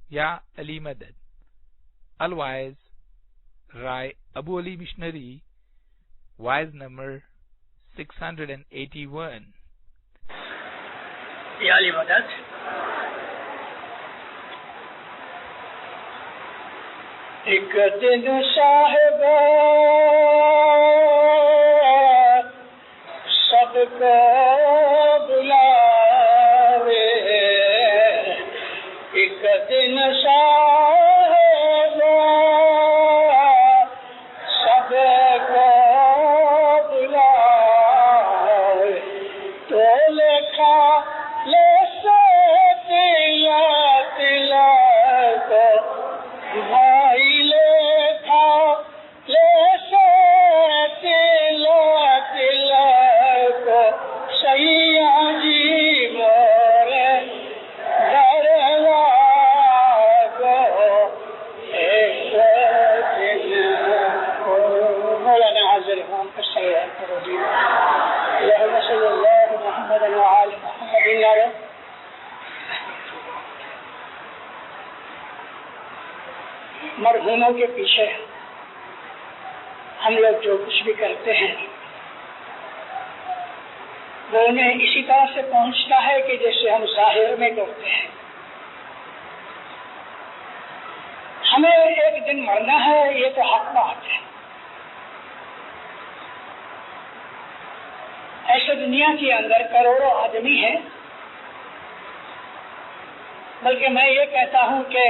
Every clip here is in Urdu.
Ya Ali Madad. Otherwise, Rai Abu Ali Missionary, wise number 681. Ya Ali Madad. ایک دن صاحب سب کو بلاوے، ایک دن صاحب سب کو بلاوے، تو لکھا لے سے تلا تلا کو بھائی لکھا لے سے تلا تلا کو سیاں جی مورے دروا کو ایک دن کو مولانا حاضر امام کا سید رضی اللہ صلی اللہ محمد وآل محمد. مرحوموں کے پیچھے ہم لوگ جو کچھ بھی کرتے ہیں وہ انہیں اسی طرح سے پہنچتا ہے کہ جیسے ہم ظاہر میں کرتے ہیں. ہمیں ایک دن مرنا ہے، یہ تو حق بات ہے. ایسے دنیا کے اندر کروڑوں آدمی ہیں، بلکہ میں یہ کہتا ہوں کہ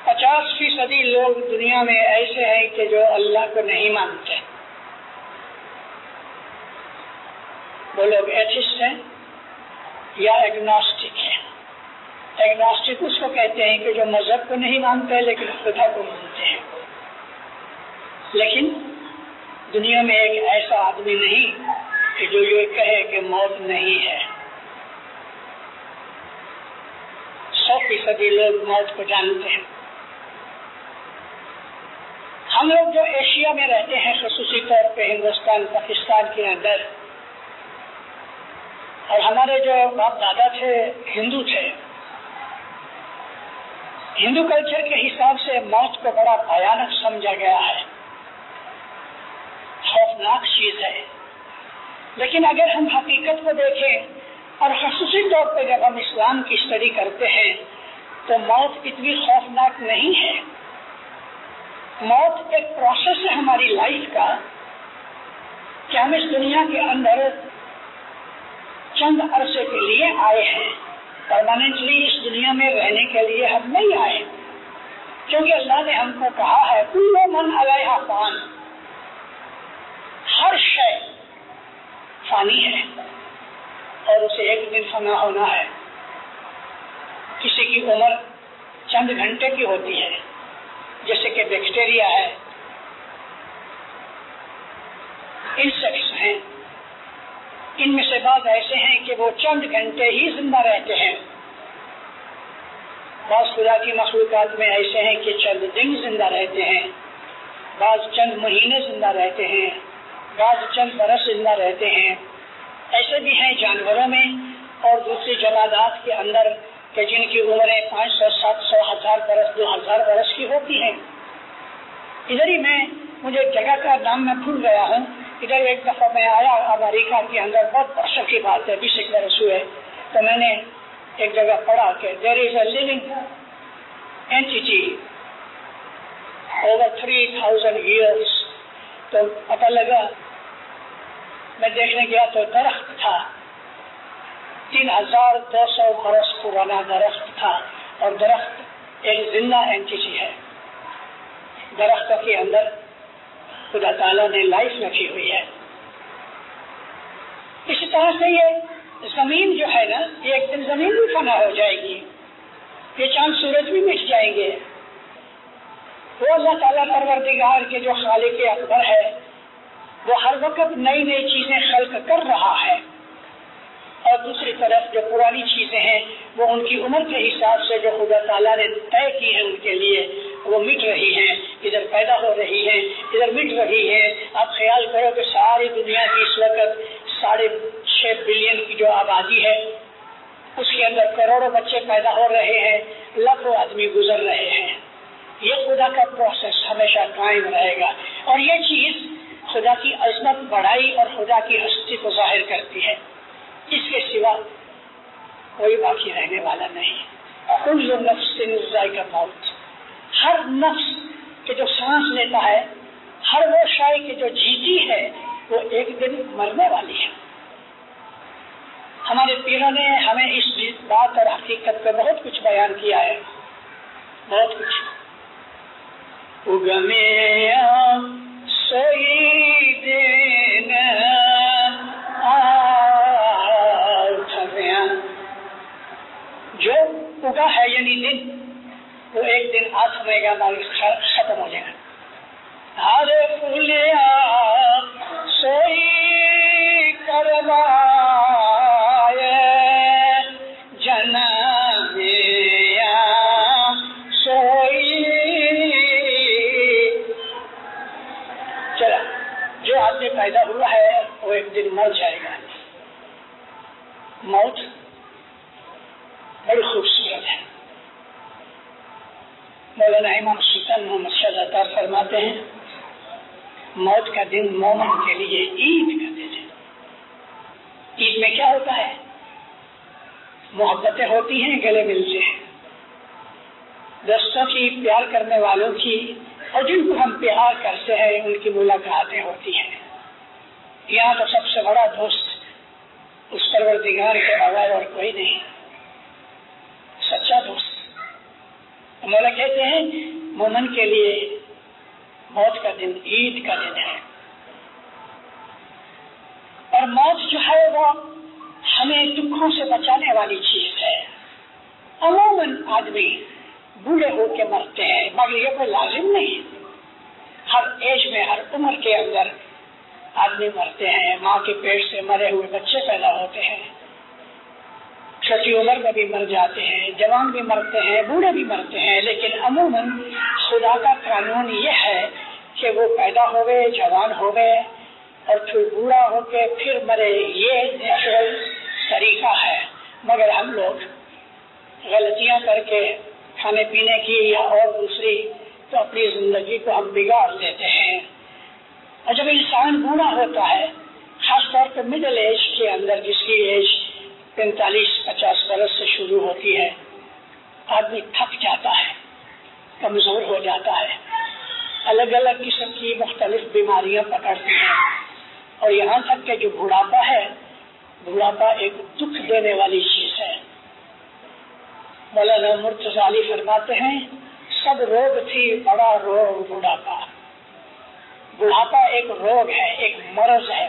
50% لوگ دنیا میں ایسے ہیں کہ جو اللہ کو نہیں مانتے. وہ لوگ ایتھسٹ ہیں یا ایگنوسٹک ہیں. ایگنوسٹک اس کو کہتے ہیں کہ جو مذہب کو نہیں مانتے لیکن خدا کو مانتے ہیں. لیکن دنیا میں ایک ایسا آدمی نہیں کہ جو یہ کہے کہ موت نہیں ہے. 100% لوگ موت کو جانتے ہیں. ہم لوگ جو ایشیا میں رہتے ہیں، خصوصی طور پہ ہندوستان پاکستان کے اندر، اور ہمارے جو باپ دادا تھے ہندو تھے، ہندو کلچر کے حساب سے موت کو بڑا بھیانک سمجھا گیا ہے، خوفناک چیز ہے. لیکن اگر ہم حقیقت کو دیکھیں اور خصوصی طور پہ جب ہم اسلام کی اسٹڈی کرتے ہیں تو موت اتنی خوفناک نہیں ہے. موت ایک پروسیس ہے ہماری لائف کا کہ ہم اس دنیا کے اندر چند عرصے کے لیے آئے ہیں. پرماننٹلی اس دنیا میں رہنے کے لیے ہم نہیں آئے، کیونکہ اللہ نے ہم کو کہا ہے کل من علیہا فان، ہر شے فانی ہے اور اسے ایک دن فنا ہونا ہے. کسی کی عمر چند گھنٹے کی ہوتی ہے، جیسے کہ بیکٹیریا ہے، انسیکٹس ہیں، ان میں سے بعض ایسے ہیں کہ وہ چند گھنٹے ہی زندہ رہتے ہیں. بعض خدا کی مخلوقات میں ایسے ہیں کہ چند دن زندہ رہتے ہیں، بعض چند مہینے زندہ رہتے ہیں، بعض چند برس زندہ رہتے ہیں. ایسے بھی ہیں جانوروں میں اور دوسری جمادات کے اندر کہ جن کی عمریں 500 700 1000 برس 2000 برس کی ہوتی ہیں. ادھر ہی مجھے جگہ کا نام میں بھول گیا ہوں. ادھر ایک دفعہ میں آیا امریکہ کے اندر، بہت عرصے کی بات ہے، 20 برس ہوئے، تو میں نے ایک جگہ پڑھا کہ there is a living entity over 3000 years. تو پتہ لگا، میں دیکھنے گیا تو درخت تھا، 3200 برس پرانا درخت تھا، اور درخت ایک زندہ اینٹی ہے. درختوں کے اندر خدا تعالیٰ نے لائف رکھی ہوئی ہے. اسی طرح سے یہ زمین جو ہے نا، یہ ایک دن زمین بھی فنا ہو جائے گی، یہ چاند سورج بھی مٹ جائیں گے. وہ اللہ تعالیٰ پروردگار کے جو خالق اکبر ہے، وہ ہر وقت نئی نئی چیزیں خلق کر رہا ہے، اور دوسری طرف جو پرانی چیزیں ہیں وہ ان کی عمر کے حساب سے جو خدا تعالیٰ نے طے کی ہے ان کے لیے، وہ مٹ رہی ہیں، ادھر پیدا ہو رہی ہیں، ادھر مٹ رہی ہیں. آپ خیال کرو کہ ساری دنیا کی اس وقت 6.5 بلین کی جو آبادی ہے، اس کے اندر کروڑوں بچے پیدا ہو رہے ہیں، لاکھوں آدمی گزر رہے ہیں. یہ خدا کا پروسیس ہمیشہ قائم رہے گا، اور یہ چیز خدا کی عظمت، بڑائی اور خدا کی ہستی کو ظاہر کرتی ہے. اس کے سوا کوئی باقی رہنے والا نہیں. کل نفس ذائقہ موت، ہر نفس کے جو سانس لیتا ہے، ہر وہ شے کے جو جیتی ہے، وہ ایک دن مرنے والی ہے. ہمارے پیروں نے ہمیں اس بات اور حقیقت پہ بہت کچھ بیان کیا ہے، بہت کچھ. سوئی دن جو اگا ہے یعنی دن، وہ ایک دن آسمے گا، ختم ہو جائے گا. ہر پھولیا سوئی کروا پیدا ہوا ہے وہ ایک دن مر جائے گا. موت بڑی خوبصورت ہے. مولانا امام سلطان محمد شاہ عطار فرماتے ہیں موت کا دن مومن کے لیے عید کا دن ہے. عید میں کیا ہوتا ہے؟ محبتیں ہوتی ہیں، گلے ملتے ہیں، دوستوں کی، پیار کرنے والوں کی، اور جن کو ہم پیار کرتے ہیں ان کی ملاقاتیں ہوتی ہیں. یہاں تو سب سے بڑا دوست اس پروردگار کے بغیر اور کوئی نہیں، سچا دوست. مولا کہتے ہیں مومن کے لیے موت کا دن عید کا دن ہے. اور موت جو ہے وہ ہمیں دکھوں سے بچانے والی چیز ہے. عموماً آدمی بوڑھے ہو کے مرتے ہیں، مگر یہ کوئی لازم نہیں. ہر ایج میں، ہر عمر کے اندر آدمی مرتے ہیں. ماں کے پیٹ سے مرے ہوئے بچے پیدا ہوتے ہیں، چھوٹی عمر میں بھی مر جاتے ہیں، جوان بھی مرتے ہیں، بوڑھے بھی مرتے ہیں. لیکن عموماً خدا کا قانون یہ ہے کہ وہ پیدا ہوئے، جوان ہوئے اور پھر بوڑھا ہو کے پھر مرے. یہ نیچرل طریقہ ہے. مگر ہم لوگ غلطیاں کر کے کھانے پینے کی یا اور دوسری تو اپنی زندگی کو ہم بگاڑ دیتے ہیں. اور جب انسان بوڑھا ہوتا ہے، خاص طور پہ مڈل ایج کے اندر، جس کی ایج 45-50 برس سے شروع ہوتی ہے، آدمی تھک جاتا ہے، کمزور ہو جاتا ہے، الگ الگ قسم کی مختلف بیماریاں پکڑتی ہیں. اور یہاں تک کہ جو بڑھاپا ہے، بڑھاپا ایک دکھ دینے والی چیز ہے. مولانا مرتضی علی فرماتے ہیں سب روگ تھی بڑا روگ بڑھاپا. بڑھاپا ایک روگ ہے، ایک مرض ہے.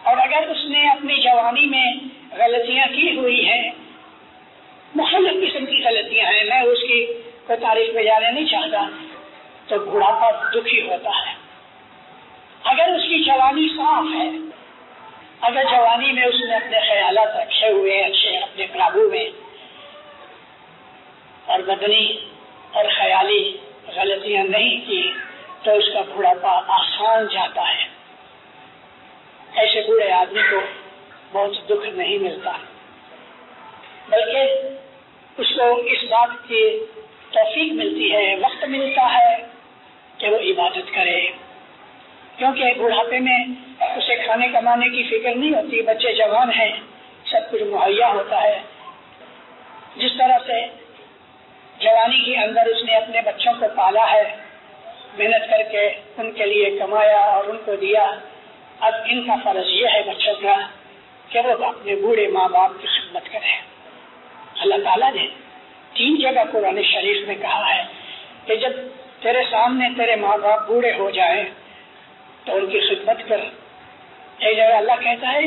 اور اگر اس نے اپنی جوانی میں غلطیاں کی ہوئی ہیں، مختلف قسم کی غلطیاں ہیں، میں اس کی کوئی تاریخ میں جانا نہیں چاہتا، تو بڑھاپا دکھی ہوتا ہے. اگر اس کی جوانی صاف ہے، اگر جوانی میں اس نے اپنے خیالات رکھے ہوئے اچھے اپنے قابو میں، اور بدنی اور خیالی غلطیاں نہیں کی، تو اس کا بڑھاپا آسان جاتا ہے. ایسے بوڑھے آدمی کو بہت دکھ نہیں ملتا، بلکہ اس کو اس بات کی توفیق ملتی ہے، وقت ملتا ہے کہ وہ عبادت کرے. کیونکہ بڑھاپے میں اسے کھانے کمانے کی فکر نہیں ہوتی، بچے جوان ہیں، سب کچھ مہیا ہوتا ہے. جس طرح سے جوانی کے اندر اس نے اپنے بچوں کو پالا ہے، محنت کر کے ان کے لیے کمایا اور ان کو دیا، اب ان کا فرض یہ ہے بچوں کا کہ وہ اپنے بوڑھے ماں باپ کی خدمت کریں. اللہ تعالیٰ نے 3 جگہ قرآن شریف میں کہا ہے کہ جب تیرے سامنے تیرے ماں باپ بوڑھے ہو جائیں تو ان کی خدمت کر. ایک جگہ اللہ کہتا ہے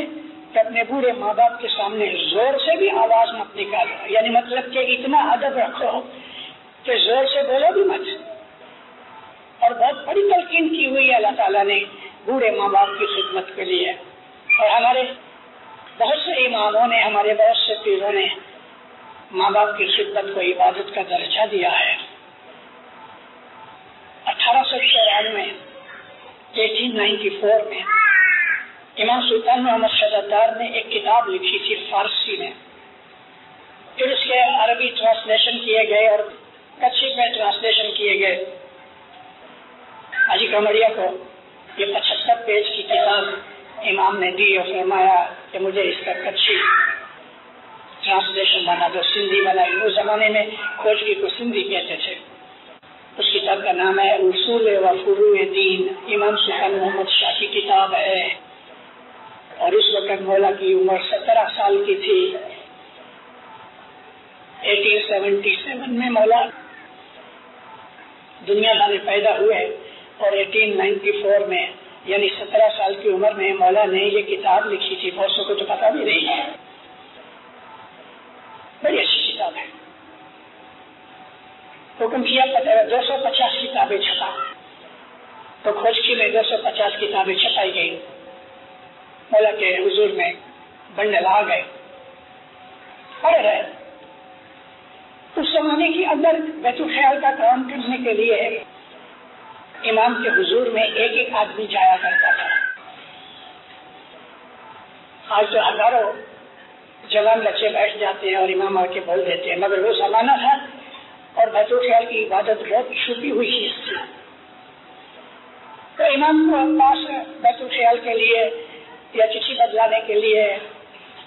کہ اپنے بوڑھے ماں باپ کے سامنے زور سے بھی آواز مت نکالو، یعنی مطلب کہ اتنا ادب رکھو کہ زور سے بولو بھی مت. اور بہت بڑی تلقین کی ہوئی ہے اللہ تعالیٰ نے بوڑھے ماں باپ کی خدمت کے لیے. اور ہمارے بہت سے اماموں نے، ہمارے بہت سے پیروں نے ماں باپ کی خدمت کو عبادت کا درجہ دیا ہے. 1894 میں امام سلطان محمد شہزادار نے ایک کتاب لکھی تھی فارسی میں، پھر اس کے عربی ٹرانسلیشن کیے گئے اور کچھی میں ٹرانسلیشن کیے گئے۔ حاجی کمریا کو یہ 75 پیج کی کتاب امام نے دی اور فرمایا کہ مجھے اس کا کچھی ٹرانسلیشن بنا دو، سندھی بنائی۔ اس زمانے میں کھوجوی کو سندھی کہتے تھے۔ اس کتاب کا نام ہے اصول و فروع دین، امام سلطان محمد شاہ کی کتاب ہے، اور اس وقت مولا کی عمر 17 سال کی تھی۔ 1877 میں مولا دنیا میں پیدا ہوئے اور 1894 میں یعنی 17 سال کی عمر میں مولا نے یہ کتاب لکھی تھی۔ بہت سو کو تو پتا بھی نہیں ہے، بڑی اچھی کتاب ہے۔ حکم کیا 250 کتابیں چھپا، تو کھوجکی میں 250 کتابیں چھپائی گئی۔ مولا کے حضور میں بنڈل آ گئے، پڑھ رہے۔ اس زمانے کے اندر بیت الخیال کا کام کرنے کے لیے امام کے حضور میں ایک ایک آدمی جایا کرتا تھا۔ آج تو ہزاروں جوان بچے بیٹھ جاتے ہیں اور امام آ کے بول دیتے ہیں، مگر وہ زمانہ تھا اور بیت الخیال کی عبادت بہت چھپی ہوئی چیز تھی۔ تو امام کو پاس بیت الخیال کے لیے یا چٹھی بدلانے کے لیے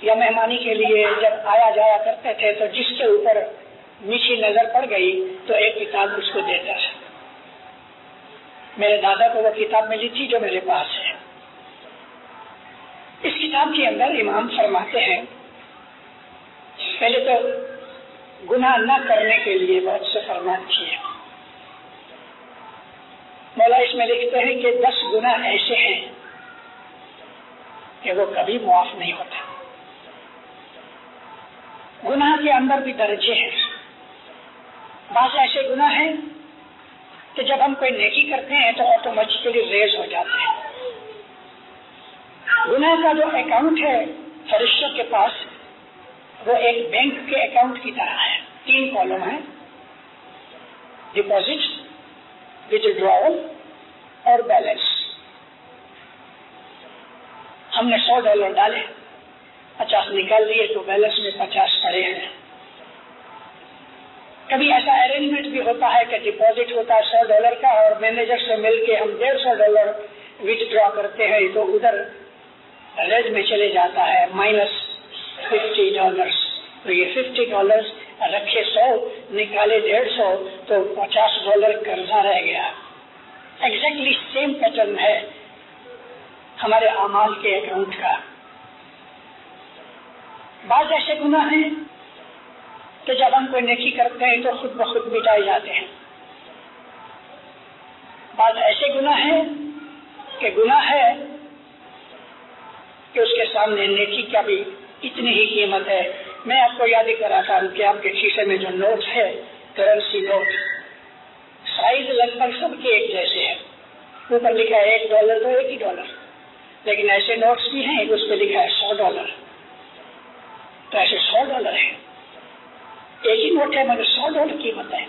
یا مہمانی کے لیے جب آیا جایا کرتے تھے تو جس کے اوپر نیچی نظر پڑ گئی تو ایک کتاب اس کو دیتا تھا۔ میرے دادا کو وہ کتاب ملی تھی جو میرے پاس ہے۔ اس کتاب کے اندر امام فرماتے ہیں، پہلے تو گناہ نہ کرنے کے لیے بہت سے فرمان کیے۔ مولا اس میں لکھتے ہیں کہ 10 گناہ ایسے ہیں کہ وہ کبھی معاف نہیں ہوتا۔ گناہ کے اندر بھی درجے ہیں۔ بعض ایسے گناہ ہیں کہ جب ہم کوئی نیکی کرتے ہیں تو آٹومیٹکلی ریز ہو جاتے ہیں۔ گناہ کا جو اکاؤنٹ ہے فرشتوں کے پاس، وہ ایک بینک کے اکاؤنٹ کی طرح ہے۔ 3 کالم ہیں، ڈپازٹ، وتھڈراول اور بیلنس۔ ہم نے $100 ڈالے، 50 نکال لیے تو بیلنس میں 50 پڑے ہیں۔ کبھی ایسا ارینجمنٹ بھی ہوتا ہے کہ ڈپازٹ ہوتا ہے $100 کا اور مینیجر سے مل کے ہم $150 وتھ ڈرا کرتے ہیں، تو ادھر ریڈ میں چلے جاتا ہے -$50۔ تو یہ $50 رکھے 100 نکالے 150 تو $50 قرضہ رہ گیا۔ ایگزیکٹلی سیم پیٹرن ہے ہمارے اعمال کے اکاؤنٹ کا۔ بعض ایسے گناہ ہیں کہ جب ہم کوئی نیکی کرتے ہیں تو خود بخود مٹائے جاتے ہیں۔ بعض ایسے گناہ ہیں کہ گناہ ہے کہ اس کے سامنے نیکی کا بھی اتنی ہی قیمت ہے۔ میں آپ کو یاد ہی کراتا ہوں کہ آپ کے کھیسے میں جو نوٹ ہے، کرنسی نوٹ، سائز لگ بھگ سب کے ایک جیسے ہے۔ اوپر لکھا ہے $1 تو $1 ہی، لیکن ایسے نوٹس بھی ہیں اس پہ لکھا ہے $100، تو ایسے $100 ہے، ایک ہی نوٹ ہے مگر $100 قیمت ہے۔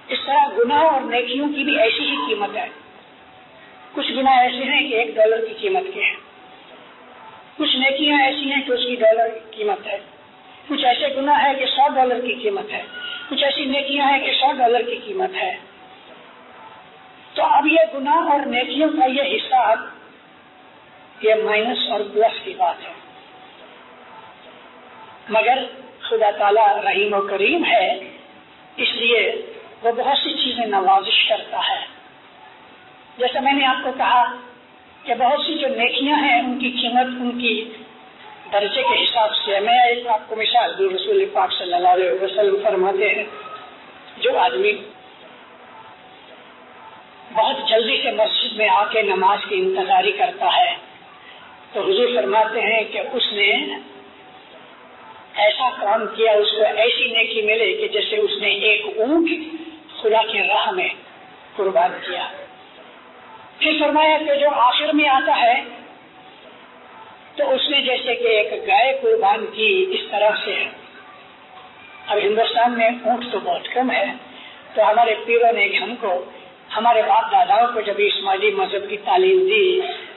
اس طرح گناہ اور نیکیوں کی بھی ایسی ہی قیمت ہے۔ کچھ گناہ ایسے ہیں کہ $1 کی قیمت کے ہیں، کچھ نیکیاں ایسی ہیں کہ اس کی $1 کی قیمت ہے، کچھ ایسے گناہ ہے کہ $100 کی قیمت ہے، کچھ ایسی نیکیاں ہیں کہ $100 کی قیمت ہے۔ تو اب یہ گناہ اور نیکیوں کا یہ حساب، یہ مائنس اور پلس کی بات ہے، مگر خدا تعالیٰ رحیم و کریم ہے، اس لیے وہ بہت سی چیزیں نوازش کرتا ہے۔ جیسا میں نے آپ کو کہا کہ بہت سی جو نیکیاں ہیں ان کی قیمت ان کی درجے کے حساب سے ہے۔ میں ایک آپ کو مثال دوں، رسول پاک صلی اللہ علیہ وسلم فرماتے ہیں، جو آدمی بہت جلدی سے مسجد میں آ کے نماز کی انتظاری کرتا ہے تو حضور فرماتے ہیں کہ اس نے ایسا کام کیا، اس کو ایسی نیکی ملے کہ جیسے اس نے ایک اونٹ خدا کی راہ میں قربان کیا۔ پھر فرمایا کہ جو آخر میں آتا ہے تو اس نے جیسے کہ ایک گائے قربان کی، اس طرح سے ہے۔ اب ہندوستان میں اونٹ تو بہت کم ہے، تو ہمارے پیروں نے ہم کو، ہمارے باپ داداؤں کو جب اسماعیلی مذہب کی تعلیم دی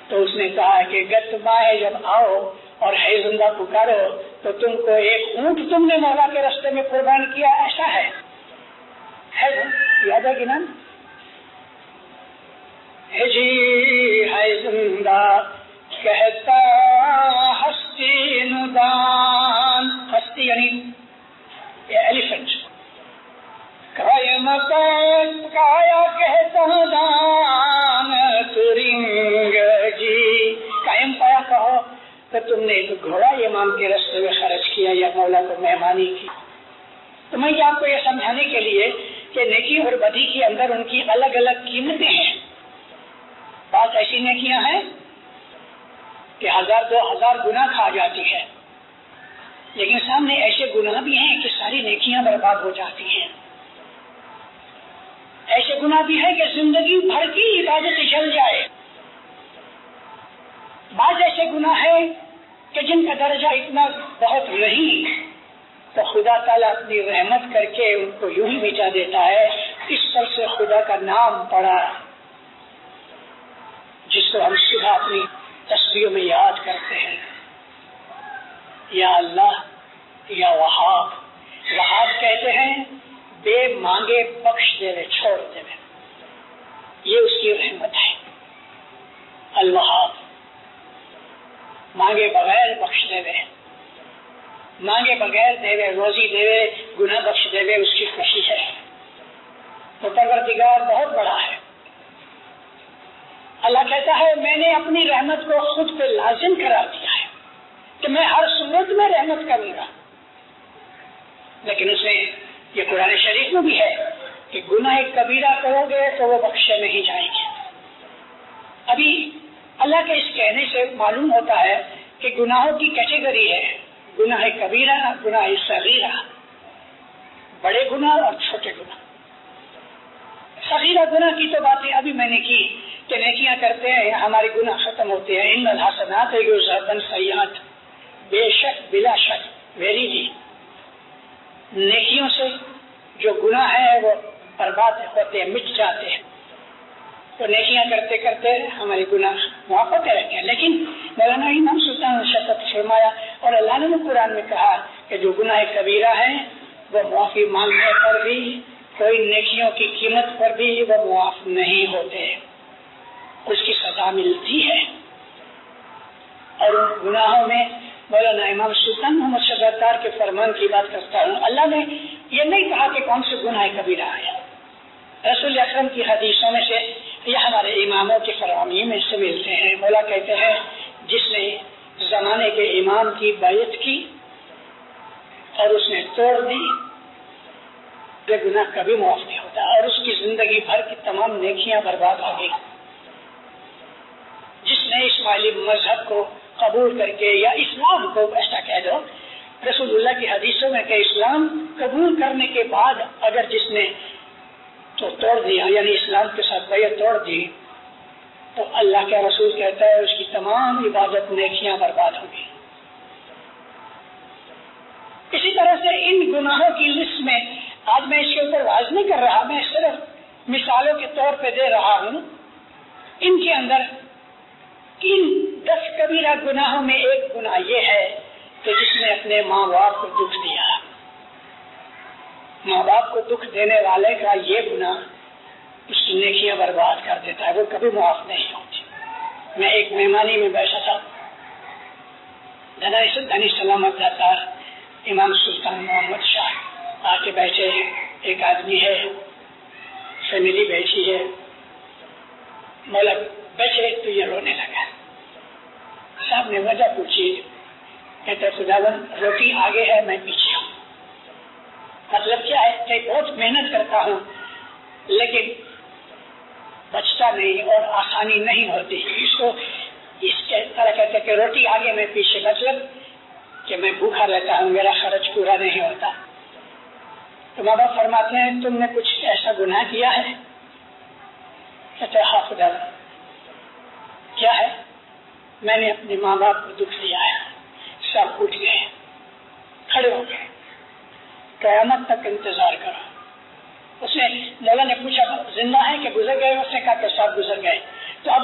تو اس نے کہا کہ گر تم آئے جب آؤ اور ہے زندہ پکارو تو تم کو ایک اونٹ تم نے مولا کے راستے میں قربان کیا، ایسا ہے یاد ہے کہ نا؟ ہے جی ہے زندہ کہتا ہستی ندان، ہستی یعنی ایلیفنٹ، قائم کایا کہتا دان ترنگ جی، قائم پایا کہو تو تم نے ایک گھوڑا امام کے راستے میں خرچ کیا یا مولا کو مہمانی کی۔ تو میں آپ کو یہ سمجھانے کے لیے کہ نیکی اور بدی کے اندر ان کی الگ الگ قیمتیں ہیں۔ بعض ایسی نیکیاں ہیں کہ 1000 2000 گناہ کھا جاتی ہے، لیکن سامنے ایسے گناہ بھی ہیں کہ ساری نیکیاں برباد ہو جاتی ہیں۔ ایسے گناہ بھی ہے کہ زندگی بھر کی عبادت جل جائے۔ بعض ایسے گناہ ہیں کہ جن کا درجہ اتنا بہت نہیں تو خدا تعالیٰ اپنی رحمت کر کے ان کو یوں ہی مٹا دیتا ہے۔ اس پر سے خدا کا نام پڑا جس کو ہم صبح اپنی تسبیحوں میں یاد کرتے ہیں، یا اللہ یا وہاب۔ وہاب کہتے ہیں بے مانگے بخش دے وے، چھوڑ دے وے، یہ اس کی رحمت ہے۔ الوہاب، مانگے بغیر بخش دے وے، مانگے بغیر دے وے، روزی دے وے، گناہ بخش دے وے، اس کی خوشی ہے۔ تو پروردگار بہت بڑا ہے۔ اللہ کہتا ہے میں نے اپنی رحمت کو خود پہ لازم قرار دیا ہے کہ میں ہر صورت میں رحمت کروں گا، لیکن اس میں یہ قرآن شریف میں بھی ہے کہ گناہ کبیرہ کرو گے تو وہ بخشے نہیں جائیں گے۔ ابھی اللہ کے اس کہنے سے معلوم ہوتا ہے کہ گناہوں کی کیٹیگری ہے، گناہ کبیرہ، گناہ صغیرہ، بڑے گناہ اور چھوٹے گناہ۔ صغیرہ گناہ کی تو باتیں ابھی میں نے کی کہ نیکیاں کرتے ہیں ہمارے گناہ ختم ہوتے ہیں۔ ان الحسنات یذهبن السیئات، بے شک بلا شک، ویری جی، نیکیوں سے جو گناہ ہے وہ برباد ہوتے ہیں، مٹ جاتے ہیں۔ تو نیکیاں کرتے کرتے ہمارے گناہ معاف ہوتے رہتے ہیں، لیکن مولانا امام سلطان نے شفقت فرمایا اور اللہ نے قرآن میں کہا کہ جو گناہ کبیرہ ہیں وہ معافی مانگنے پر بھی، کوئی نیکیوں کی قیمت پر بھی وہ معاف نہیں ہوتے، اس کی سزا ملتی ہے۔ اور ان گناہوں میں مولانا امام سلطان محمد شہزادار کے فرمان کی بات کرتا ہوں، اللہ نے یہ نہیں کہا کہ کون سے گناہ کبیرہ ہے۔ رسول اکرم کی حدیثوں میں سے یہ ہمارے اماموں کے فرامین میں سے ملتے ہیں۔ مولا کہتے ہیں جس نے زمانے کے امام کی بیعت کی اور اس نے توڑ دی، یہ گناہ کبھی معاف نہیں ہوتا اور اس کی زندگی بھر کی تمام نیکیاں برباد ہو گئی۔ جس نے اسماعیلی مذہب کو قبول کر کے یا اسلام کو ایسا کہہ دو، رسول اللہ کی حدیثوں میں کہ اسلام قبول کرنے کے بعد اگر جس نے تو توڑ دیا یعنی اسلام کے ساتھ بیعت توڑ دی تو اللہ کے رسول کہتا ہے اس کی تمام عبادت نیکیاں برباد ہوگی۔ اسی طرح سے ان گناہوں کی لسٹ میں آج میں اس کے اوپر واضح نہیں کر رہا، میں صرف مثالوں کے طور پہ دے رہا ہوں۔ ان کے اندر ان 10 کبیرہ گناہوں میں ایک گناہ یہ ہے کہ جس نے اپنے ماں باپ کو دکھ دیا۔ ماں باپ کو دکھ دینے والے کا یہ گناہ اس کی نیکیاں برباد کر دیتا ہے، وہ کبھی معاف نہیں ہوتی۔ میں ایک مہمانی میں بیٹھا تھا، دھنی سلامت داتار امام سلطان محمد شاہ آ کے بیٹھے، ایک آدمی ہے، فیملی بیٹھی ہے، مولا بیٹھے تو یہ رونے لگا۔ صاحب نے وجہ پوچھی، کہتے خداوند روٹی آگے ہے میں پیچھے ہوں۔ مطلب کیا ہے کہ بہت محنت کرتا ہوں لیکن بچتا نہیں اور آسانی نہیں ہوتی، اس کو اس طرح کہتے ہیں کہ روٹی آگے میں پیچھے، مطلب کہ میں بھوکا رہتا ہوں، میرا خرچ پورا نہیں ہوتا۔ تو ماں باپ فرماتے ہیں تم نے کچھ ایسا گناہ کیا ہے؟ کہتے ہاں خداوند۔ کیا ہے؟ میں نے اپنے ماں باپ کو دکھ دیا ہے۔ سب اٹھ گئے، کھڑے ہو گئے، قیامت تک انتظار کرو۔ اس نے مولا نے پوچھا زندہ ہے کہ گزر گئے؟ اس نے کہا کہ سب گزر گئے۔ تو اب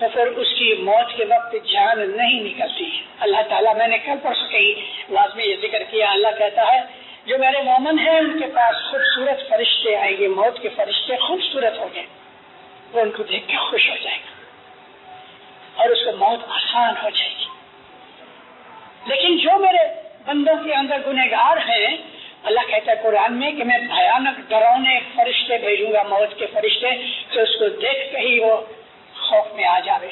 تو پھر اس کی موت کے وقت جان نہیں نکلتی. اللہ تعالیٰ، میں نے کل پرسوں کہی واضح میں یہ ذکر کیا، اللہ کہتا ہے جو میرے مومن ہیں ان کے پاس خوبصورت فرشتے آئیں گے، موت کے فرشتے خوبصورت ہوں گے، وہ ان کو دیکھ کے خوش ہو جائے گا اور اس کو موت آسان ہو جائے گی. لیکن جو میرے بندوں کے اندر گنہگار ہیں، اللہ کہتا ہے قرآن میں کہ میں بھیانک ڈراؤنے فرشتے بھیجوں گا، موت کے فرشتے، تو اس کو دیکھ کے ہی وہ خوف میں آ جاوے.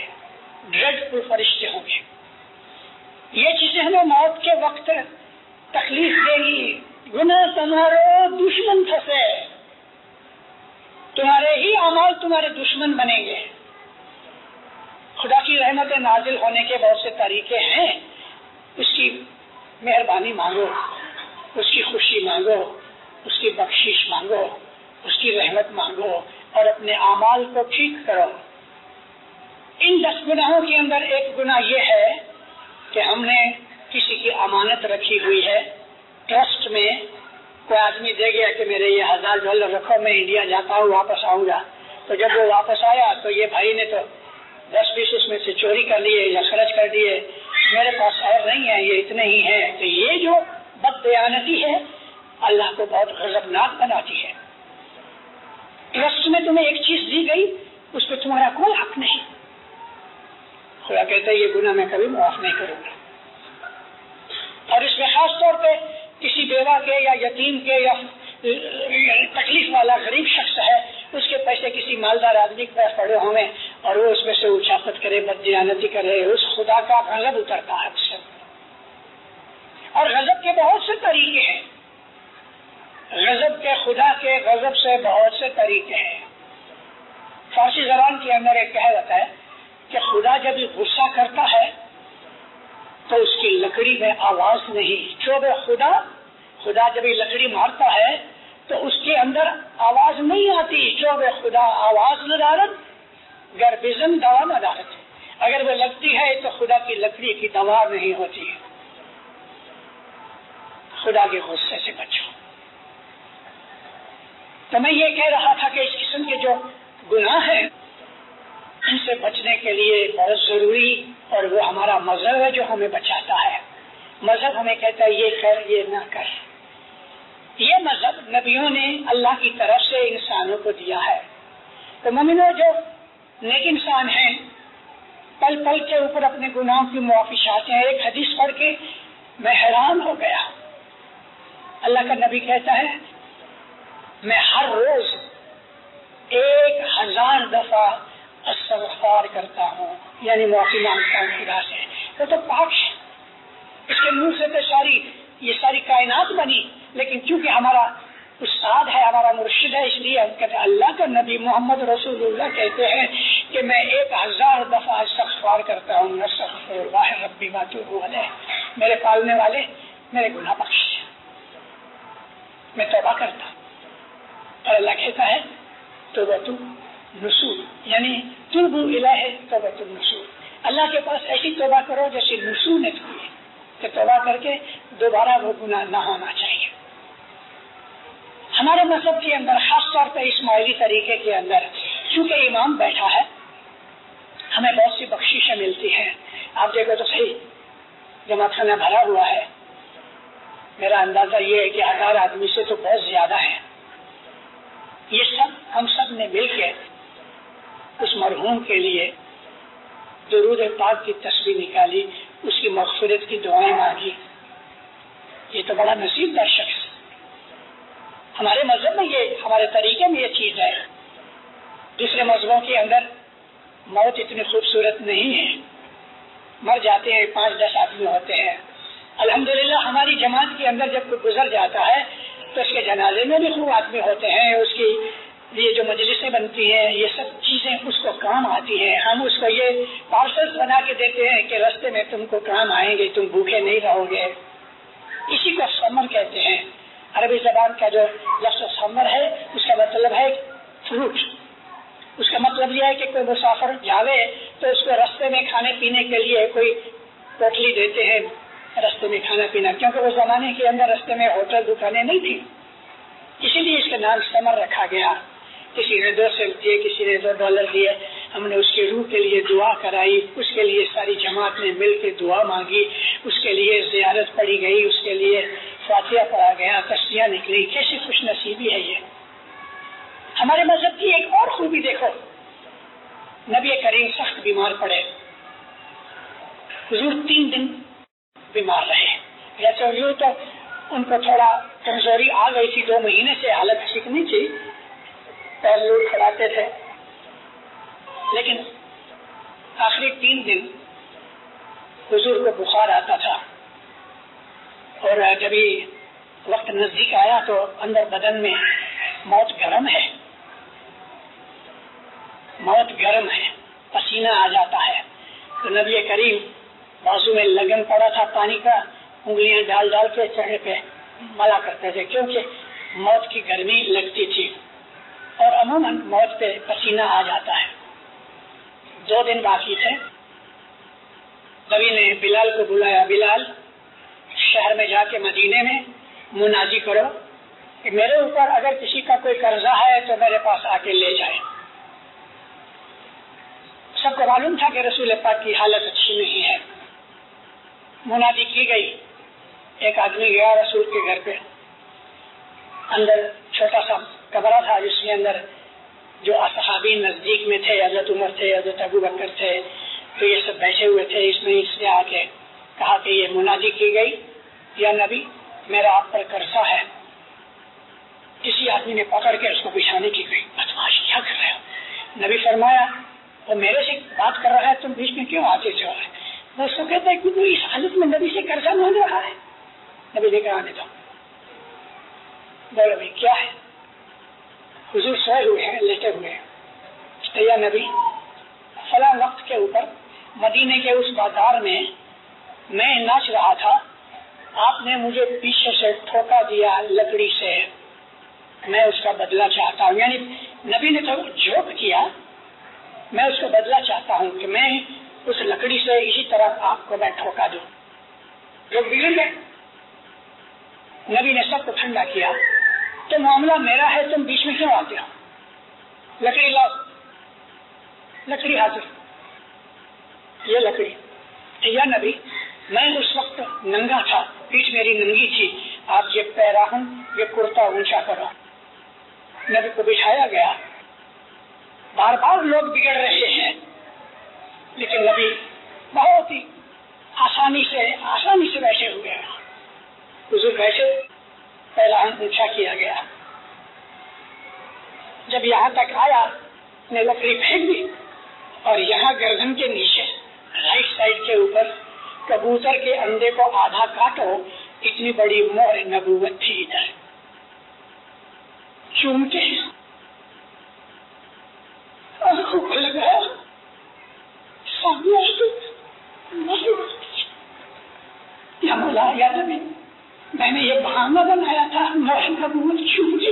ڈریڈ فل فرشتے ہوں گے. یہ چیزیں ہمیں موت کے وقت تکلیف دے گی. گناہ تمہارے دشمن پھنسے، تمہارے ہی اعمال تمہارے دشمن بنیں گے. خدا کی رحمت نازل ہونے کے بہت سے طریقے ہیں. اس کی مہربانی مانگو، اس کی خوشی مانگو، اس کی بخشش مانگو، اس کی رحمت مانگو اور اپنے اعمال کو ٹھیک کرو. ان 10 گناہوں کے اندر ایک گناہ یہ ہے کہ ہم نے کسی کی امانت رکھی ہوئی ہے ٹرسٹ میں. کوئی آدمی دے گیا کہ میرے یہ $1000 رکھو، میں انڈیا جاتا ہوں، واپس آؤں گا. تو جب وہ واپس آیا تو یہ بھائی نے تو 10-20 اس میں سے چوری کر لیے یا خرچ کر دیے، میرے پاس اور نہیں ہے، یہ اتنے ہی ہیں. تو یہ جو بد دیانتی ہے اللہ کو بہت غضبناک بناتی ہے. ٹرسٹ میں تمہیں ایک چیز دی گئی، اس پہ تمہارا کوئی حق نہیں. خدا کہتا ہے یہ گناہ میں کبھی معاف نہیں کروں گا. اور اس میں خاص طور پہ کسی بیوہ کے یا یتیم کے یا تکلیف والا غریب شخص ہے، اس کے پیسے کسی مالدار آدمی کے پاس پڑے ہوئے اور وہ اس میں سے اچاقت کرے، بد دیانتی کرے، اس خدا کا غضب اترتا ہے اس سے. اور غضب کے بہت سے طریقے ہیں. غضب کے، خدا کے غضب سے بہت سے طریقے ہیں. فارسی زبان کے اندر ایک کہاوت ہے کہ خدا جب غصہ کرتا ہے تو اس کی لکڑی میں آواز نہیں. چوب خدا جب لکڑی مارتا ہے تو اس کے اندر آواز نہیں آتی. چوب خدا آواز ندارت گر بزن دوا ندارت. اگر وہ لگتی ہے تو خدا کی لکڑی کی دوا نہیں ہوتی. خدا کے غصے سے بچو. تو میں یہ کہہ رہا تھا کہ اس قسم کے جو گناہ ہیں ان سے بچنے کے لیے بہت ضروری، اور وہ ہمارا مذہب ہے جو ہمیں بچاتا ہے. مذہب ہمیں کہتا ہے یہ کر، یہ نہ کر. یہ مذہب نبیوں نے اللہ کی طرف سے انسانوں کو دیا ہے. تو مومنوں جو نیک انسان ہیں پل پل کے اوپر اپنے گناہوں کی معافی چاہتے ہیں. ایک حدیث پڑھ کے میں حیران ہو گیا. اللہ کا نبی کہتا ہے میں ہر روز 1000 دفعہ استغفار کرتا ہوں، یعنی معافی مانگتا ہوں خدا سے. وہ تو پاک ہے، اس کے منہ سے تو یہ ساری کائنات بنی. لیکن چونکہ ہمارا استاد ہے، ہمارا مرشد ہے، اس لیے ہم کہتے ہیں اللہ کا نبی محمد رسول اللہ کہتے ہیں کہ میں 1000 دفعہ استغفار کرتا ہوں. استغفر اللہ ربی واتوب الیہ. میرے پالنے والے میرے گناہ بخش، میں توبہ کرتا ہوں. اور اللہ کہتا ہے توبۃ النصوح، یعنی توبوا الیہ توبۃ النصوح. اللہ کے پاس ایسی توبہ کرو جیسے نصوح نے کی ہے، کہ توبہ کر کے دوبارہ وہ گناہ نہ ہونا چاہیے. ہمارے مذہب کے اندر خاص طور پہ اسماعیلی طریقے کے اندر چونکہ امام بیٹھا ہے ہمیں بہت سی بخششیں ملتی ہیں. آپ دیکھو تو صحیح جماعت خانہ بھرا ہوا ہے. میرا اندازہ یہ ہے کہ 1000 آدمی سے تو بہت زیادہ ہے. یہ سب ہم سب نے مل کے اس مرحوم کے لیے درود پاک کی تسبیح نکالی، اس کی مغفرت کی دعائیں مانگی. یہ تو بڑا نصیب دار شخص. ہمارے مذہب میں یہ، ہمارے طریقے میں یہ چیز ہے. دوسرے مذہبوں کے اندر موت اتنی خوبصورت نہیں ہے. مر جاتے ہیں 5-10 آدمی ہوتے ہیں. الحمدللہ ہماری جماعت کے اندر جب کوئی گزر جاتا ہے تو اس کے جنازے میں بھی خوب آدمی ہوتے ہیں. اس کی یہ جو مجلسیں بنتی ہیں یہ سب چیزیں اس کو کام آتی ہیں. ہم اس کو یہ پارسلز بنا کے دیتے ہیں کہ راستے میں تم کو کام آئیں گے، تم بھوکے نہیں رہو گے. اسی کو سمر کہتے ہیں. عربی زبان کا جو لفظ سمر ہے اس کا مطلب ہے فروٹ. اس کا مطلب یہ ہے کہ کوئی مسافر جاوے تو اس کو راستے میں کھانے پینے کے لیے کوئی پوٹلی دیتے ہیں راستے میں کھانا پینا، کیونکہ اس زمانے کے اندر راستے میں ہوٹل دکانیں نہیں تھی، اسی لیے اس کا نام سمر رکھا گیا. کسی نے 2 سینٹ دیے، کسی نے $2 دیے. ہم نے اس کی روح کے لیے دعا کرائی، اس کے لیے ساری جماعت نے مل کے دعا مانگی، اس کے لیے زیارت پڑھی گئی، اس کے لیے فاتحہ پڑھا گیا، تسبیحاں نکلی. کیسی خوش نصیبی ہے یہ. ہمارے مذہب کی ایک اور خوبی دیکھو، نبی کریم سخت بیمار پڑے، حضور 3 دن بیمار رہے. جیسے یوں تو ان کو تھوڑا کمزوری آ گئی تھی، 2 مہینے سے حالت ٹھیک نہیں تھی، پیر لوٹ کھڑاتے تھے، لیکن آخری 3 دن حضور کو بخار آتا تھا، اور جب وقت نزدیک آیا تو اندر بدن میں موت گرم ہے، موت گرم ہے، پسینہ آ جاتا ہے. تو نبی کریم بازو میں لگن پڑا تھا پانی کا، انگلیاں ڈال ڈال کے چہرے پہ ملا کرتے تھے، کیونکہ موت کی گرمی لگتی تھی، اور عموماً موت پہ پسینہ آ جاتا ہے. 2 دن باقی تھے. نبی نے بلال کو بلایا، بلال شہر میں جا کے مدینے میں منادی کرو کہ میرے اوپر اگر کسی کا کوئی قرضہ ہے تو میرے پاس آ کے لے جائے. سب کو معلوم تھا کہ رسول پاک کی حالت اچھی نہیں ہے. منادی کی گئی. ایک آدمی گیا رسول کے گھر پہ، اندر چھوٹا سا کمرہ تھا جس کے اندر جو اصحابی نزدیک میں تھے، حضرت عمر تھے، حضرت ابو بکر تھے، تو یہ سب بیٹھے ہوئے تھے. اس نے آ کے کہا کہ یہ منادی کی گئی، یا نبی میرا آپ پر قرضہ ہے. کسی آدمی نے پکڑ کے اس کو بچھانے کی گئی. بدماش کیا کر رہے ہو؟ نبی فرمایا وہ میرے سے بات کر رہا ہے، تم بیچ میں کیوں آتے ہو؟ وہ اس کو کہتا ہے کہ تو اس حالت میں نبی سے قرضہ مانگ رہا ہے. نبی نے کہا آنے دو. بولو بھائی کیا ہے؟ حضور سوئے ہوئے ہیں، لیٹے ہوئے ہیں. یا نبی فلاں وقت کے اوپر مدینے کے اس بازار میں میں ناچ رہا تھا، آپ نے مجھے پیچھے سے ٹھوکا دیا لکڑی سے، میں اس کا بدلہ چاہتا ہوں. یعنی نبی نے تو جوک کیا، میں اس کا بدلہ چاہتا ہوں کہ میں اس لکڑی سے اسی طرح آپ کو میں ٹھوکا دوں. جو بگڑ گئے. نبی نے سب کو ٹھنڈا کیا. تو معاملہ میرا ہے، تم بیچ میں کیوں آتے ہو؟ لکڑی لاؤ. لکڑی حاضر. یہ لکڑی. یا نبی میں اس وقت ننگا تھا، پیٹھ میری ننگی تھی، آپ یہ پیراہن یہ کرتا اونچا کرو. نبی کو بٹھایا گیا. بار بار لوگ بگڑ رہے ہیں، لیکن نبی بہت ہی آسانی سے بیٹھے ہوئے ہیں. حضور بیٹھے، پیراہن اونچا کیا گیا. جب یہاں تک آیا نے لکڑی پھینک دی، اور یہاں گردن کے نیچے رائٹ سائڈ کے اوپر کبوتر کے انڈے کو آدھا کاٹو، اتنی بڑی مہر نبوت تھی. ادھر چوم کے آنکھوں کو لگایا، سامنے یا مولا یا نبی میں نے یہ بہانہ بنایا تھا، مہر نبوت چوم کے.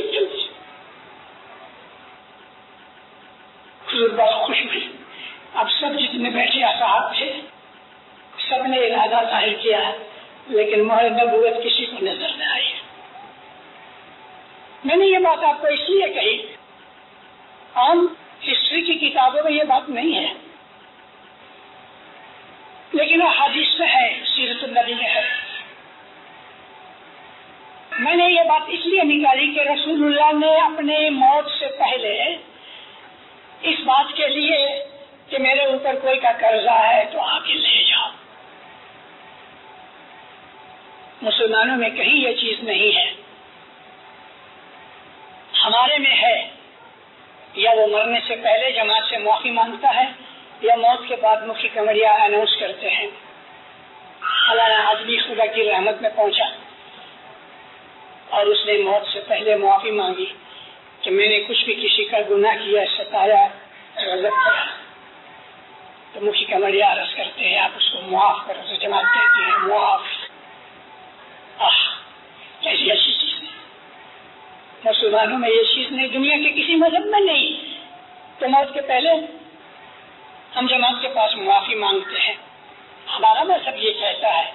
حضور بہت خوش ہوئی. اب سب جتنے بیٹھے اصحاب تھے سب نے ارادہ ظاہر کیا، لیکن مہر نبوت کسی کو نظر نہ آئی. میں نے یہ بات آپ کو اس لیے کہی، عام ہسٹری کی کتابوں میں یہ بات نہیں ہے، لیکن حدیث میں ہے، سیرت النبی میں ہے. میں نے یہ بات اس لیے نکالی کہ رسول اللہ نے اپنے موت سے پہلے اس بات کے لیے کہ میرے اوپر کوئی کا قرضہ ہے تو آ کے لے جاؤ. مسلمانوں میں کہیں یہ چیز نہیں ہے. ہمارے میں ہے، یا وہ مرنے سے پہلے جماعت سے معافی مانگتا ہے، یا موت کے بعد مفتی کمریا اناؤنس کرتے ہیں فلانا آدمی خدا کی رحمت میں پہنچا، اور اس نے موت سے پہلے معافی مانگی کہ میں نے کچھ بھی کسی کا گناہ کیا، ستایا، غضب کیا، تو مفتی کمریا عرض کرتے ہیں آپ اس کو معاف کرو. تو جماعت کہتی ہے معاف. کیسی اچھی چیز ہے. مسلمانوں میں یہ چیز نہیں، دنیا کے کسی مذہب میں نہیں. تو موت کے پہلے ہم جماعت کے پاس معافی مانگتے ہیں. ہمارا مذہب یہ کہتا ہے،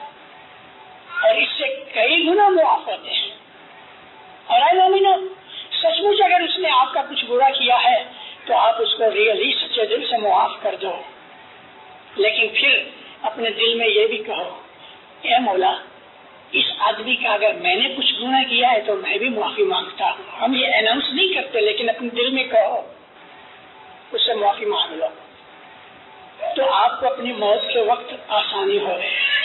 اور اس سے کئی گنا معاف ہوتے ہیں. اور اے مومنو، سچ مچ اگر اس نے آپ کا کچھ برا کیا ہے تو آپ اس کو ریئلی سچے دل سے معاف کر دو، لیکن پھر اپنے دل میں یہ بھی کہو اے مولا اس آدمی کا اگر میں نے کچھ گناہ کیا ہے تو میں بھی معافی مانگتا ہوں۔ ہم یہ اناؤنس نہیں کرتے لیکن اپنے دل میں کہو، اس سے معافی مانگ لو، تو آپ کو اپنی موت کے وقت آسانی ہو رہی ہے۔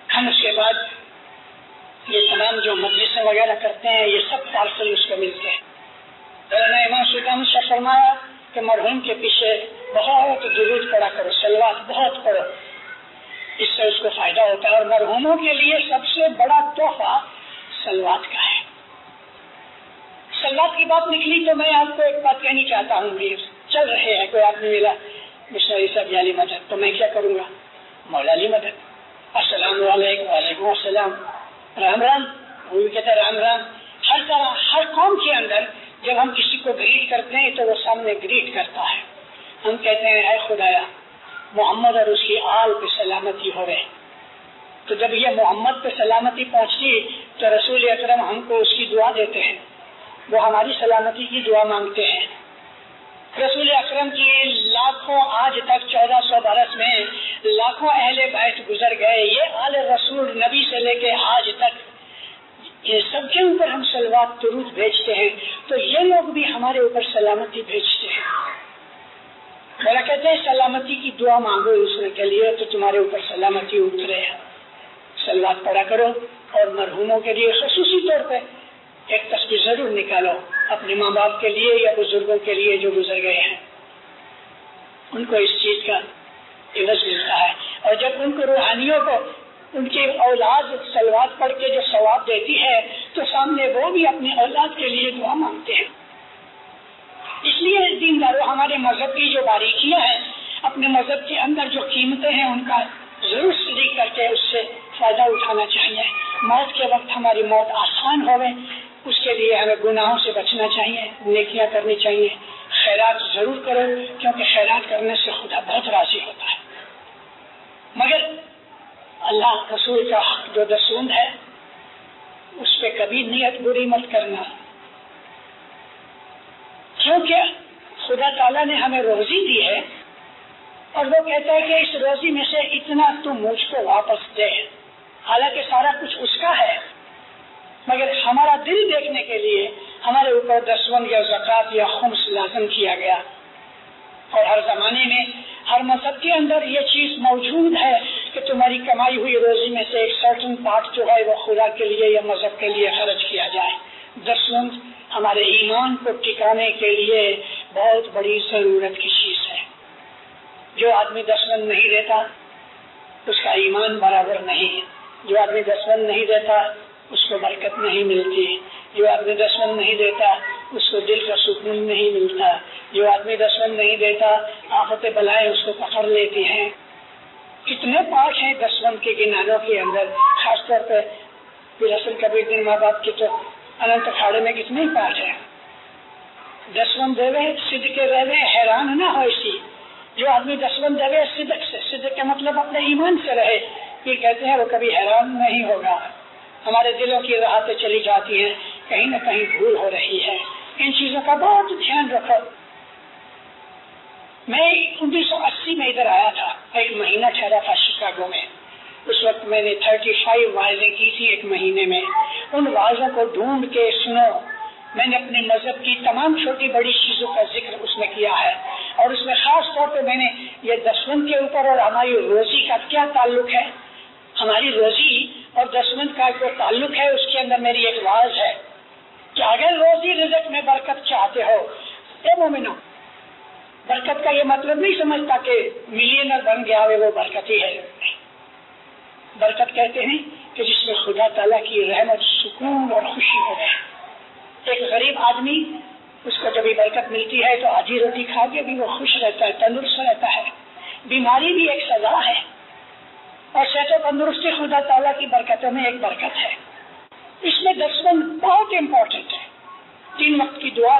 ہم اس کے بعد یہ تمام جو مجلسیں وغیرہ کرتے ہیں یہ سب پارسل اس کو ملتے ہیں۔ امام سلطان سے فرمایا کہ مرحوم کے پیچھے بہت درود پڑا کرو، صلوات بہت پڑھو، اس سے اس کو فائدہ ہوتا ہے، اور مرحوموں کے لیے سب سے بڑا تحفہ صلوات کا ہے۔ صلوات کی بات نکلی تو میں آپ کو ایک بات کہنی چاہتا ہوں، چل رہے ہیں کوئی آدمی ملا مشنری صاحب علی مدد، تو میں کیا کروں گا؟ مولا علی مدد، السلام علیکم، وعلیکم السلام، رام رام، وہ بھی کہتے ہیں رام رام۔ ہر طرح ہر قوم کے اندر جب ہم کسی کو گریٹ کرتے ہیں تو وہ سامنے گریٹ کرتا ہے، ہم کہتے ہیں اے خدایا محمد اور اس کی آل پہ سلامتی ہو رہے، تو جب یہ محمد پہ سلامتی پہنچتی تو رسول اکرم ہم کو اس کی دعا دیتے ہیں، وہ ہماری سلامتی کی دعا مانگتے ہیں۔ رسول اکرم کی لاکھوں آج تک 1400 برس میں لاکھوں اہل بیت گزر گئے، یہ آل رسول نبی سے لے کے آج تک یہ سب کے اوپر ہم صلوات درود بھیجتے ہیں، تو یہ لوگ بھی ہمارے اوپر سلامتی بھیجتے ہیں۔ مولا کہتے ہیں سلامتی کی دعا مانگو دوسرے کے لیے تو تمہارے اوپر سلامتی اترے، صلوات پڑھا کرو، اور مرحوموں کے لیے خصوصی طور پہ ایک تصویر ضرور نکالو، اپنے ماں باپ کے لیے یا بزرگوں کے لیے جو گزر گئے ہیں، ان کو اس چیز کا عوض ملتا ہے، اور جب ان کو روحانیوں کو ان کی اولاد صلوات پڑھ کے جو ثواب دیتی ہے تو سامنے وہ بھی اپنی اولاد کے لیے دعا مانگتے ہیں۔ اس لیے دینداروں ہمارے مذہب کی جو باریکیاں ہیں، اپنے مذہب کے اندر جو قیمتیں ہیں ان کا ضرور صدیق کر کے اس سے فائدہ اٹھانا چاہیے۔ موت کے وقت ہماری موت آسان ہوئے اس کے لیے ہمیں گناہوں سے بچنا چاہیے، نیکیاں کرنی چاہیے، خیرات ضرور کرو کیونکہ خیرات کرنے سے خدا بہت راضی ہوتا ہے۔ مگر اللہ رسول کا حق جو دسوند ہے اس پہ کبھی نیت بری مت کرنا، کیونکہ خدا تعالیٰ نے ہمیں روزی دی ہے اور وہ کہتا ہے کہ اس روزی میں سے اتنا تو مجھ کو واپس دے، حالانکہ سارا کچھ اس کا ہے، مگر ہمارا دل دیکھنے کے لیے ہمارے اوپر دسوند یا زکوٰۃ یا خمس لازم کیا گیا۔ اور ہر زمانے میں ہر مذہب کے اندر یہ چیز موجود ہے کہ تمہاری کمائی ہوئی روزی میں سے ایک سرٹن پارٹ جو ہے وہ خدا کے لیے یا مذہب کے لیے خرچ کیا جائے۔ دسوند ہمارے ایمان کو ٹکانے کے لیے بہت بڑی ضرورت کی چیز ہے۔ جو آدمی دسوند نہیں دیتا اس کا ایمان برابر نہیں، جو آدمی دسوند نہیں دیتا اس کو برکت نہیں ملتی، جو آدمی دسوند نہیں دیتا اس کو دل کا سکون نہیں ملتا، جو آدمی دسوند نہیں دیتا آفت بلائیں اس کو پکڑ لیتی ہیں۔ کتنے پارٹ ہیں دسوند کے گنانوں کے اندر، خاص طور پہ رسل کبیر دن ماں باپ کے تو اننت کھاڑے میں کتنے پارٹ ہیں۔ دسوند دیوے صدق رہے حیران نہ ہو اسی، جو آدمی دسوند دیوے صدق سے، صدق کا مطلب اپنے ایمان سے رہے، پھر کہتے ہیں وہ کبھی حیران نہیں ہوگا۔ ہمارے دلوں کی راحتیں چلی جاتی ہیں، کہیں نہ کہیں بھول ہو رہی ہے، ان چیزوں کا بہت دھیان رکھو۔ میں 1980 میں ادھر آیا تھا، ایک مہینہ ٹھہرا تھا شکاگو میں، اس وقت میں نے 35 وعظیں کی تھی ایک مہینے میں۔ ان وعظوں کو ڈھونڈ کے سنو، میں نے اپنے مذہب کی تمام چھوٹی بڑی چیزوں کا ذکر اس میں کیا ہے، اور اس میں خاص طور پہ میں نے یہ دسوند کے اوپر اور ہماری روزی کا کیا تعلق ہے، ہماری روزی اور دسوند کا جو تعلق ہے اس کے اندر میری ایک واعظ ہے کہ اگر روزی رزق میں برکت چاہتے ہو، اے مومنو، برکت کا یہ مطلب نہیں سمجھتا کہ ملینر بن گیا ہے وہ برکت ہی ہے، برکت کہتے ہیں کہ جس میں خدا تعالیٰ کی رحمت، سکون اور خوشی ہو گئے۔ ایک غریب آدمی اس کو جب برکت ملتی ہے تو آدھی روٹی کھا کے بھی وہ خوش رہتا ہے، تندرست رہتا ہے۔ بیماری بھی ایک سزا ہے، اور صحت و تندرستی خدا تعالیٰ کی برکتوں میں ایک برکت ہے۔ اس میں دسوند بہت امپورٹنٹ ہے۔ 3 وقت کی دعا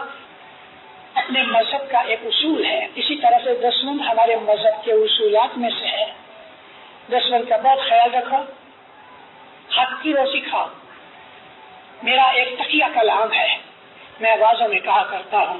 اپنے مذہب کا ایک اصول ہے، اسی طرح سے دسوند ہمارے مذہب کے اصولات میں سے ہے۔ دسوند کا بہت خیال رکھو، حق کی روزی کھاؤ۔ میرا ایک تقیہ کلام ہے، میں آوازوں میں کہا کرتا ہوں،